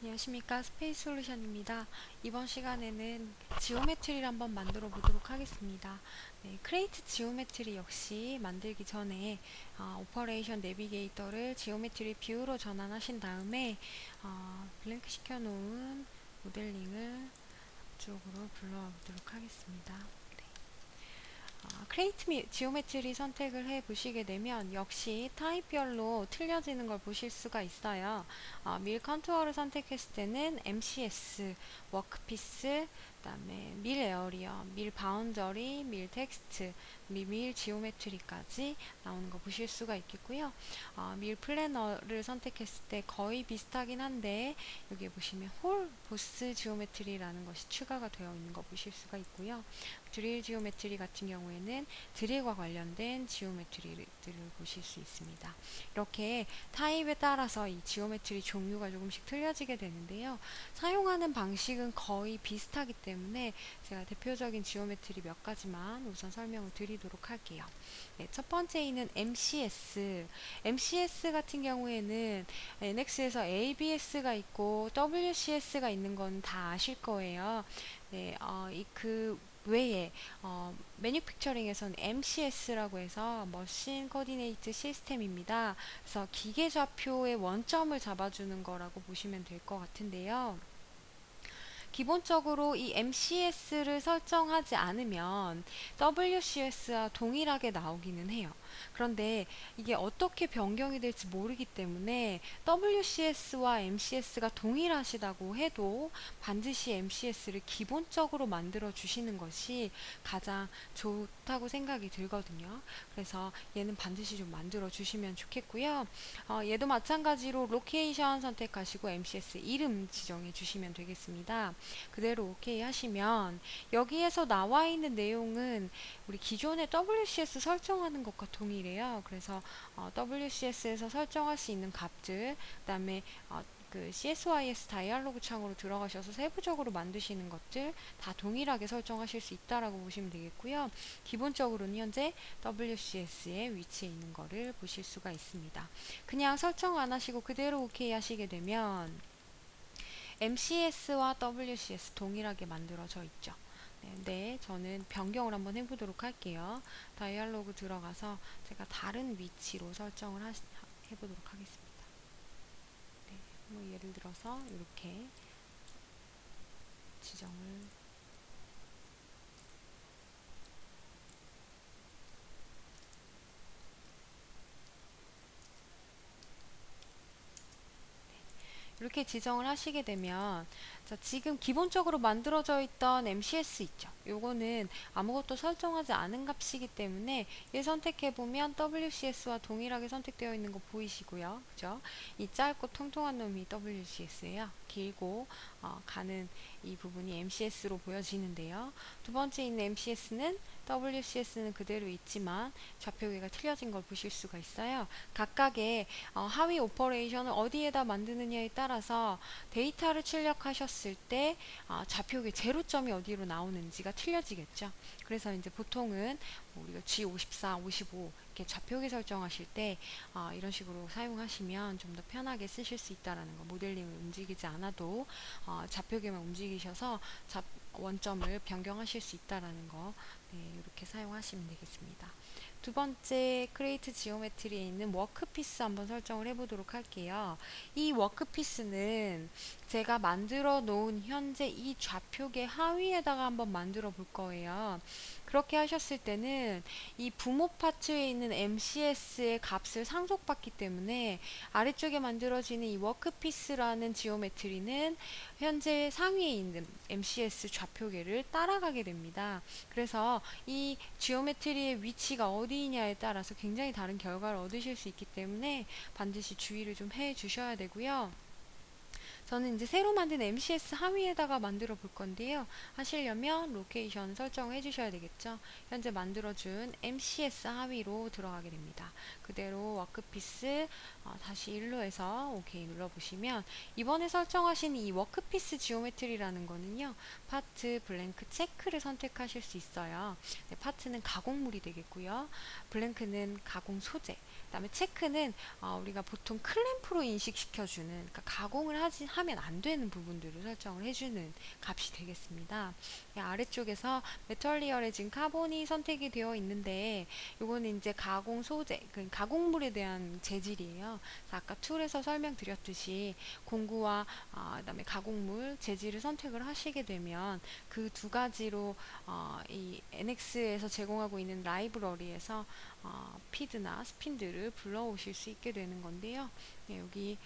안녕하십니까, 스페이스 솔루션입니다. 이번 시간에는 지오메트리를 한번 만들어 보도록 하겠습니다. 네, 크레이트 지오메트리 역시 만들기 전에 오퍼레이션 내비게이터를 지오메트리 뷰로 전환하신 다음에 블랭크 시켜 놓은 모델링을 앞쪽으로 불러보도록 하겠습니다. 크레이트 지오메트리 선택을 해 보시게 되면 역시 타입별로 틀려지는 걸 보실 수가 있어요. 밀 컨투어를 선택했을 때는 MCS, 워크피스, 그다음에 밀 에어리어, 밀 바운더리, 밀 텍스트, 밀 지오메트리까지 나오는 거 보실 수가 있겠고요. 밀 플래너를 선택했을 때 거의 비슷하긴 한데 여기 보시면 홀 보스 지오메트리라는 것이 추가가 되어 있는 거 보실 수가 있고요. 드릴 지오메트리 같은 경우에는 드릴과 관련된 지오메트리들을 보실 수 있습니다. 이렇게 타입에 따라서 이 지오메트리 종류가 조금씩 틀려지게 되는데요. 사용하는 방식은 거의 비슷하기 때문에 제가 대표적인 지오메트리 몇 가지만 우선 설명을 드리도록 할게요. 네, 첫 번째는 MCS. MCS 같은 경우에는 NX에서 ABS가 있고 WCS가 있는 건 다 아실 거예요. 네, 그 외에 매뉴팩처링에서는 MCS라고 해서 머신 코디네이트 시스템입니다. 그래서 기계 좌표의 원점을 잡아주는 거라고 보시면 될 것 같은데요. 기본적으로 이 MCS를 설정하지 않으면 WCS와 동일하게 나오기는 해요. 그런데 이게 어떻게 변경이 될지 모르기 때문에 WCS와 MCS가 동일하시다고 해도 반드시 MCS를 기본적으로 만들어 주시는 것이 가장 좋다고 생각이 들거든요. 그래서 얘는 반드시 좀 만들어 주시면 좋겠고요. 얘도 마찬가지로 로케이션 선택하시고 MCS 이름 지정해 주시면 되겠습니다. 그대로 오케이 하시면 여기에서 나와 있는 내용은 우리 기존의 WCS 설정하는 것과 동일해요. 그래서 WCS에서 설정할 수 있는 값들, 그다음에 그 CSYS 다이얼로그 창으로 들어가셔서 세부적으로 만드시는 것들 다 동일하게 설정하실 수 있다라고 보시면 되겠고요. 기본적으로는 현재 WCS에 위치해 있는 거를 보실 수가 있습니다. 그냥 설정 안 하시고 그대로 오케이 하시게 되면 MCS와 WCS 동일하게 만들어져 있죠. 네, 저는 변경을 한번 해보도록 할게요. 다이얼로그 들어가서 제가 다른 위치로 설정을 해보도록 하겠습니다. 네, 뭐 예를 들어서 이렇게 지정을 이렇게 지정을 하시게 되면 자, 지금 기본적으로 만들어져 있던 MCS 있죠. 요거는 아무것도 설정하지 않은 값이기 때문에 얘 선택해 보면 WCS와 동일하게 선택되어 있는 거 보이시고요. 그죠? 이 짧고 통통한 놈이 WCS예요. 길고 가는 이 부분이 MCS로 보여지는데요. 두 번째 있는 MCS는 WCS는 그대로 있지만 좌표계가 틀려진 걸 보실 수가 있어요. 각각의 하위 오퍼레이션을 어디에다 만드느냐에 따라서 데이터를 출력하셨을 때 좌표계 제로점이 어디로 나오는지가 틀려지겠죠. 그래서 이제 보통은 뭐 우리가 G54, 55 이렇게 좌표계 설정하실 때 이런 식으로 사용하시면 좀 더 편하게 쓰실 수 있다라는 거. 모델링을 움직이지 않아도 좌표계만 움직이셔서 원점을 변경하실 수 있다라는 거. 네, 이렇게 사용하시면 되겠습니다. 두 번째 크레이트 지오메트리에 있는 워크피스 한번 설정을 해보도록 할게요. 이 워크피스는 제가 만들어 놓은 현재 이 좌표계 하위에다가 한번 만들어 볼 거예요. 그렇게 하셨을 때는 이 부모 파츠에 있는 MCS의 값을 상속받기 때문에 아래쪽에 만들어지는 이 워크피스라는 지오메트리는 현재 상위에 있는 MCS 좌표계를 따라가게 됩니다. 그래서 이 지오메트리의 위치가 어디냐에 따라서 굉장히 다른 결과를 얻으실 수 있기 때문에 반드시 주의를 좀 해 주셔야 되고요. 저는 이제 새로 만든 MCS 하위에다가 만들어 볼 건데요. 하시려면 로케이션 설정을 해주셔야 되겠죠. 현재 만들어준 MCS 하위로 들어가게 됩니다. 그대로 워크피스 다시 1로 해서 OK 눌러보시면 이번에 설정하신 이 워크피스 지오메트리라는 거는요. 파트 블랭크 체크를 선택하실 수 있어요. 네, 파트는 가공물이 되겠고요. 블랭크는 가공 소재. 그다음에 체크는 우리가 보통 클램프로 인식시켜주는, 그러니까 가공을 하면 안 되는 부분들을 설정을 해주는 값이 되겠습니다. 아래쪽에서 메털리얼해진 카본이 선택이 되어 있는데, 요거는 이제 가공 소재, 그 가공물에 대한 재질이에요. 아까 툴에서 설명드렸듯이 공구와 그다음에 가공물, 재질을 선택을 하시게 되면 그 두 가지로 이 NX에서 제공하고 있는 라이브러리에서 피드나 스핀들을 불러오실 수 있게 되는 건데요. 네, 여기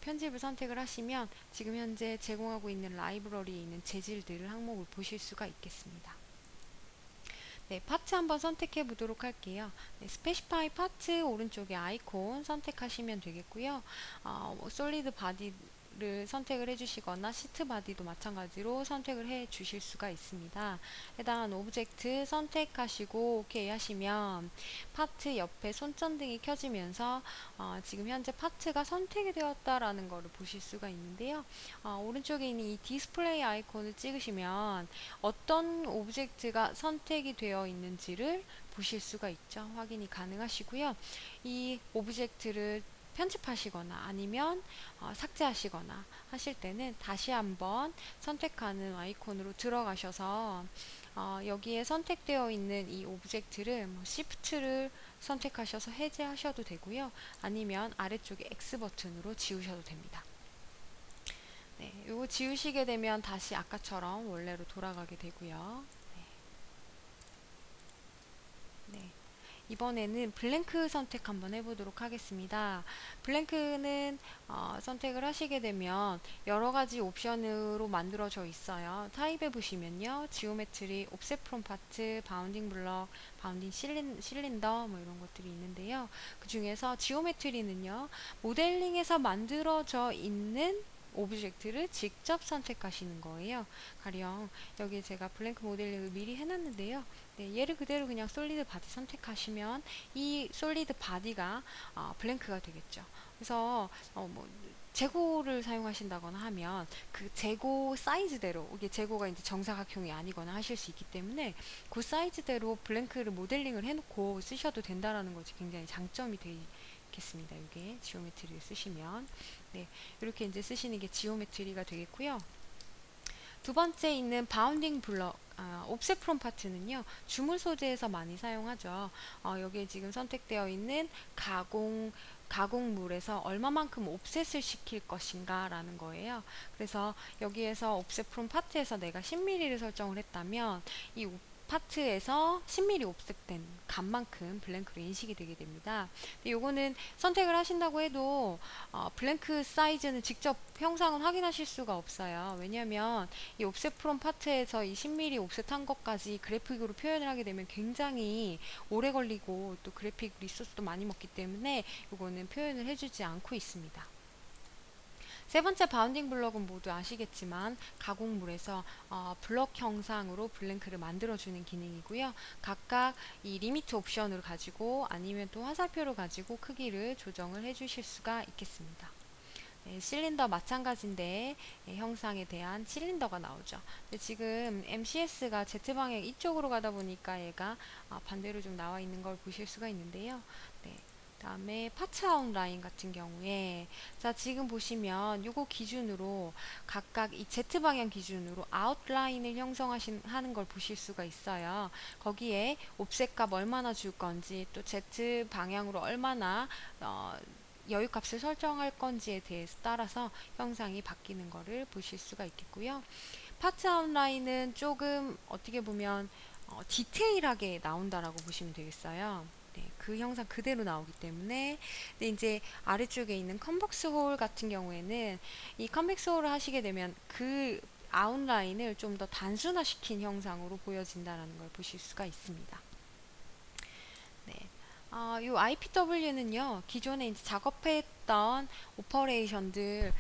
편집을 선택을 하시면 지금 현재 제공하고 있는 라이브러리에 있는 재질들을 항목을 보실 수가 있겠습니다. 네, 파트 한번 선택해 보도록 할게요. 네, 스페시파이 파트 오른쪽에 아이콘 선택하시면 되겠고요. 솔리드 바디를 선택을 해주시거나 시트 바디도 마찬가지로 선택을 해 주실 수가 있습니다. 해당한 오브젝트 선택하시고 OK 하시면 파트 옆에 손전등이 켜지면서 지금 현재 파트가 선택이 되었다라는 것을 보실 수가 있는데요. 오른쪽에 있는 이 디스플레이 아이콘을 찍으시면 어떤 오브젝트가 선택이 되어 있는지를 보실 수가 있죠. 확인이 가능하시고요. 이 오브젝트를 편집하시거나 아니면 삭제하시거나 하실 때는 다시 한번 선택하는 아이콘으로 들어가셔서 여기에 선택되어 있는 이 오브젝트를 Shift를 선택하셔서 해제하셔도 되고요. 아니면 아래쪽에 X 버튼으로 지우셔도 됩니다. 네, 이거 지우시게 되면 다시 아까처럼 원래로 돌아가게 되고요. 네. 네. 이번에는 블랭크 선택 한번 해보도록 하겠습니다. 블랭크는 선택을 하시게 되면 여러가지 옵션으로 만들어져 있어요. 타입에 보시면요, 지오메트리, 옵셋 프롬 파트, 바운딩 블럭, 바운딩 실린더 뭐 이런 것들이 있는데요. 그 중에서 지오메트리는요, 모델링에서 만들어져 있는 오브젝트를 직접 선택하시는 거예요. 가령 여기 제가 블랭크 모델링을 미리 해놨는데요. 네, 얘를 그대로 그냥 솔리드 바디 선택하시면 이 솔리드 바디가 블랭크가 되겠죠. 그래서 뭐 재고를 사용하신다거나 하면 그 재고 사이즈대로, 이게 재고가 이제 정사각형이 아니거나 하실 수 있기 때문에 그 사이즈대로 블랭크를 모델링을 해놓고 쓰셔도 된다라는 것이 굉장히 장점이 되겠습니다. 이게 지오메트리를 쓰시면. 네, 이렇게 이제 쓰시는 게 지오메트리가 되겠고요. 두 번째 있는 바운딩 블럭, 옵셋 프롬 파트는요, 주물 소재에서 많이 사용하죠. 여기에 지금 선택되어 있는 가공물에서 얼마만큼 옵셋을 시킬 것인가 라는 거예요. 그래서 여기에서 옵셋 프롬 파트에서 내가 10mm를 설정을 했다면 이 파트에서 10mm 옵셋된 값만큼 블랭크로 인식이 되게 됩니다. 근데 요거는 선택을 하신다고 해도 블랭크 사이즈는 직접 형상은 확인하실 수가 없어요. 왜냐하면 이 옵셋 프롬 파트에서 이 10mm 옵셋 한 것까지 그래픽으로 표현을 하게 되면 굉장히 오래 걸리고 또 그래픽 리소스도 많이 먹기 때문에 요거는 표현을 해주지 않고 있습니다. 세 번째 바운딩 블럭은 모두 아시겠지만 가공물에서 블럭 형상으로 블랭크를 만들어주는 기능이고요. 각각 이 리미트 옵션을 가지고 아니면 또 화살표를 가지고 크기를 조정을 해주실 수가 있겠습니다. 네, 실린더 마찬가지인데 형상에 대한 실린더가 나오죠. 근데 지금 MCS가 Z방향 이쪽으로 가다 보니까 얘가 반대로 좀 나와 있는 걸 보실 수가 있는데요. 네. 다음에 파츠 아웃라인 같은 경우에 자 지금 보시면 요거 기준으로 각각 이 Z방향 기준으로 아웃라인을 형성하는 걸 보실 수가 있어요. 거기에 옵셋 값 얼마나 줄 건지 또 Z방향으로 얼마나 여유값을 설정할 건지에 대해서 따라서 형상이 바뀌는 것을 보실 수가 있겠고요. 파트 아웃라인은 조금 어떻게 보면 디테일하게 나온다라고 보시면 되겠어요. 네, 그 형상 그대로 나오기 때문에. 근데 이제 아래쪽에 있는 컨벡스 홀 같은 경우에는 이 컨벡스 홀을 하시게 되면 그 아웃라인을 좀 더 단순화시킨 형상으로 보여진다는 걸 보실 수가 있습니다. 네. 이 IPW는요, 기존에 이제 작업했던 오퍼레이션들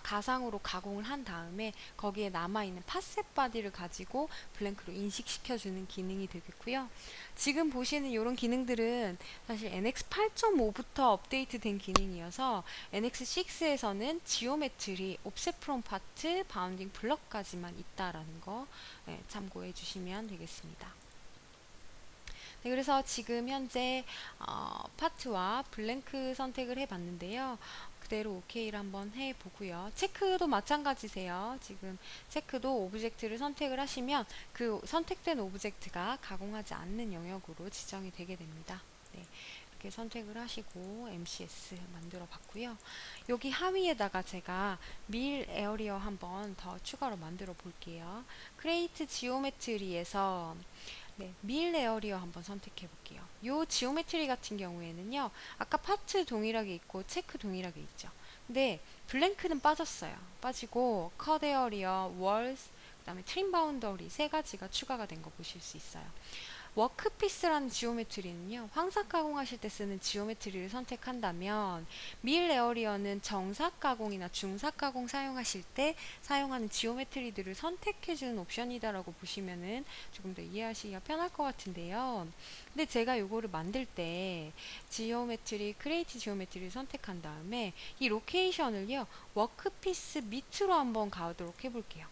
가상으로 가공을 한 다음에 거기에 남아있는 팟셋 바디를 가지고 블랭크로 인식시켜주는 기능이 되겠고요. 지금 보시는 이런 기능들은 사실 NX 8.5부터 업데이트된 기능이어서 NX6에서는 지오메트리, 옵셋 프롬 파트, 바운딩 블럭까지만 있다라는 거 참고해 주시면 되겠습니다. 네, 그래서 지금 현재 파트와 블랭크 선택을 해봤는데요. 그대로 OK를 한번 해보고요. 체크도 마찬가지세요. 지금 체크도 오브젝트를 선택을 하시면 그 선택된 오브젝트가 가공하지 않는 영역으로 지정이 되게 됩니다. 네, 이렇게 선택을 하시고 MCS 만들어 봤고요. 여기 하위에다가 제가 밀 에어리어 한번 더 추가로 만들어 볼게요. 크레이트 지오메트리에서 네, 밀 에어리어 한번 선택해 볼게요. 요 지오메트리 같은 경우에는요, 아까 파트 동일하게 있고 체크 동일하게 있죠. 근데 블랭크는 빠졌어요. 빠지고 컷 에어리어, 월스, 그다음에 트림 바운더리 세 가지가 추가가 된 거 보실 수 있어요. 워크피스라는 지오메트리는요, 황삭 가공하실 때 쓰는 지오메트리를 선택한다면 밀 에어리어는 정삭 가공이나 중삭 가공 사용하실 때 사용하는 지오메트리들을 선택해주는 옵션이다라고 보시면은 조금 더 이해하시기가 편할 것 같은데요. 근데 제가 요거를 만들 때 지오메트리, 크리에이트 지오메트리를 선택한 다음에 이 로케이션을요, 워크피스 밑으로 한번 가도록 해볼게요.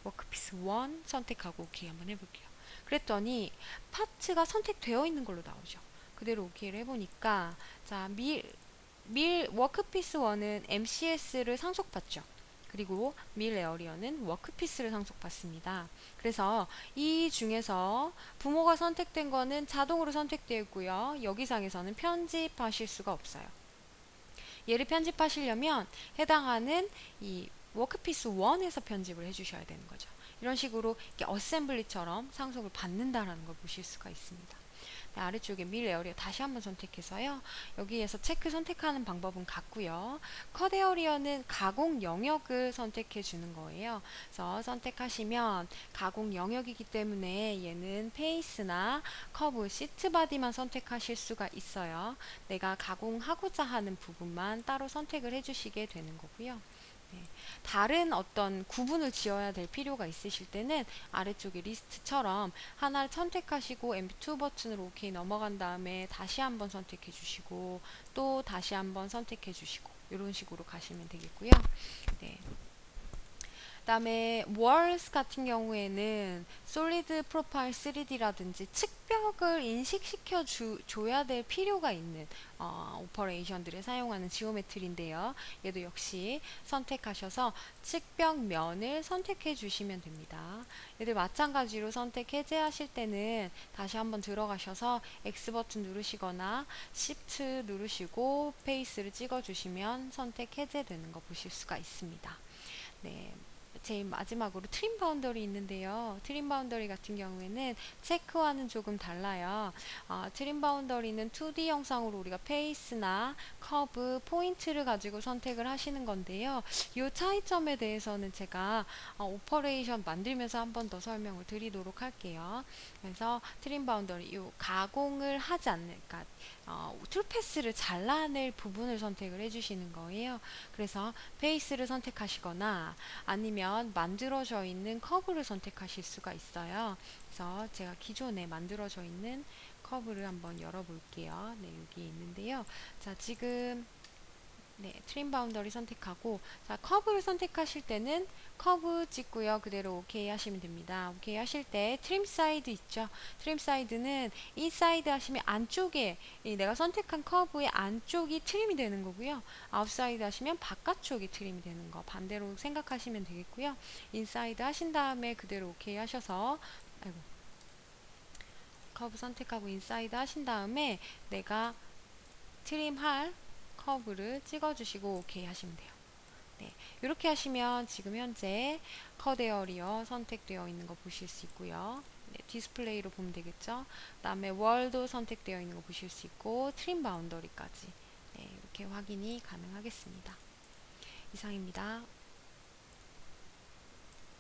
워크피스 1 선택하고 오케이 한번 해볼게요. 그랬더니 파츠가 선택되어 있는 걸로 나오죠. 그대로 오케이를 해보니까 자, 밀 워크피스 1은 MCS를 상속받죠. 그리고 밀 에어리어는 워크피스를 상속받습니다. 그래서 이 중에서 부모가 선택된 거는 자동으로 선택되어 있고요. 여기상에서는 편집하실 수가 없어요. 얘를 편집하시려면 해당하는 이 워크피스 1에서 편집을 해주셔야 되는 거죠. 이런 식으로 이렇게 어셈블리처럼 상속을 받는다라는 걸 보실 수가 있습니다. 네, 아래쪽에 밀 에어리어 다시 한번 선택해서요. 여기에서 체크 선택하는 방법은 같고요. 컷 에어리어는 가공 영역을 선택해 주는 거예요. 그래서 선택하시면 가공 영역이기 때문에 얘는 페이스나 커브, 시트 바디만 선택하실 수가 있어요. 내가 가공하고자 하는 부분만 따로 선택을 해주시게 되는 거고요. 네. 다른 어떤 구분을 지어야 될 필요가 있으실 때는 아래쪽에 리스트처럼 하나를 선택하시고 M2 버튼으로 OK 넘어간 다음에 다시 한번 선택해 주시고 또 다시 한번 선택해 주시고 이런 식으로 가시면 되겠고요. 네. 그다음에 월스 같은 경우에는 솔리드 프로파일 3D라든지 측벽을 인식시켜 줘야 될 필요가 있는 오퍼레이션들에 사용하는 지오메트리인데요. 얘도 역시 선택하셔서 측벽면을 선택해 주시면 됩니다. 얘들 마찬가지로 선택 해제하실 때는 다시 한번 들어가셔서 X 버튼 누르시거나 Shift 누르시고 페이스를 찍어 주시면 선택 해제되는 거 보실 수가 있습니다. 네. 제일 마지막으로 트림 바운더리 있는데요. 트림 바운더리 같은 경우에는 체크와는 조금 달라요. 트림 바운더리는 2D 영상으로 우리가 페이스나 커브, 포인트를 가지고 선택을 하시는 건데요. 이 차이점에 대해서는 제가 오퍼레이션 만들면서 한 번 더 설명을 드리도록 할게요. 그래서 트림 바운더리, 이 가공을 하지 않는, 그러니까 툴패스를 잘라낼 부분을 선택을 해주시는 거예요. 그래서 페이스를 선택하시거나 아니면 만들어져 있는 커브를 선택하실 수가 있어요. 그래서 제가 기존에 만들어져 있는 커브를 한번 열어볼게요. 네, 여기 있는데요. 자, 지금 네, 트림 바운더리 선택하고 자, 커브를 선택하실 때는 커브 찍고요. 그대로 오케이 하시면 됩니다. 오케이 하실 때 트림 사이드 있죠. 트림 사이드는 이 사이드 하시면 안쪽에 내가 선택한 커브의 안쪽이 트림이 되는 거고요. 아웃사이드 하시면 바깥쪽이 트림이 되는 거 반대로 생각하시면 되겠고요. 인사이드 하신 다음에 그대로 오케이 하셔서 아이고, 커브 선택하고 인사이드 하신 다음에 내가 트림할 커브를 찍어주시고 오케이 하시면 돼요. 네, 이렇게 하시면 지금 현재 컷 에어리어 선택되어 있는 거 보실 수 있고요. 네, 디스플레이로 보면 되겠죠. 그 다음에 월도 선택되어 있는 거 보실 수 있고 트림 바운더리까지 네, 이렇게 확인이 가능하겠습니다. 이상입니다.